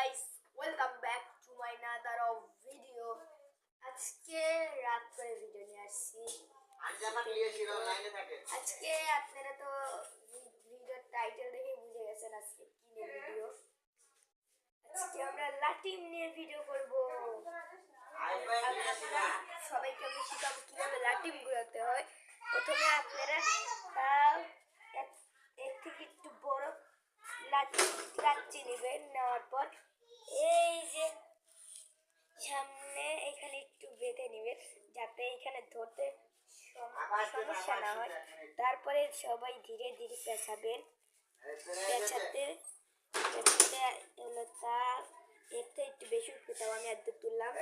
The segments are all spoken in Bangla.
guys, welcome back to my another video. আজকে রাত করে ভিডিও নিয়ে আসছি। আজকে আপনারা তো ভিডিওর টাইটেল দেখে বুঝে গেছেন আজকে কি নিয়ে ভিডিও। আজকে আমরা লাটিম নিয়ে ভিডিও করব। সবাইকে আমি শিখাবো কিভাবে লাটিম ঘোরাতে হয়। প্রথমে আপনারা এর থেকে একটু বড় লাঠি নেবেন। নেওয়ার পর এই যে সামনে এখানে একটু বেঁধে নেবেন যাতে এখানে ধরতে সমস্যা না হয়। তারপরে সবাই ধীরে ধীরে পেঁচাবেন। পেঁচাতে হলো তা এতে একটু বেশি পেঁচাবো। আমি একটু তুললাম।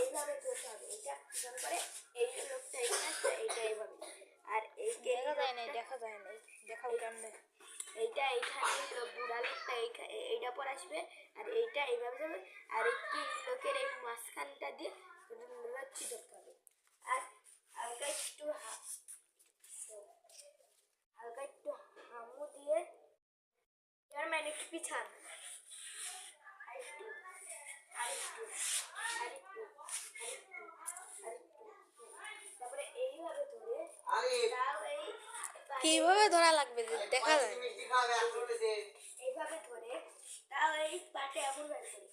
এইভাবে ধরতে হবে। এটা করে এই লোকটা এখানে আসবে, এইটা এইভাবে। আর দেখা যায় না দেখাও কেমনে। এইটা এইখানে বুড়া লোকটা এইটা পর আসবে, আর এইটা এইভাবে যাবে। আর একটি লোকের এই মাঝখানটা দিয়ে লচ্ছি ধরতে হবে। আর হালকা একটু হামু দিয়ে এবার মানে একটু পিছান। তারপরে এইভাবে ধরে কিভাবে ধরা লাগবে দেখা যায়। এইভাবে ধরে তাও এই পাটে এমন বের করি।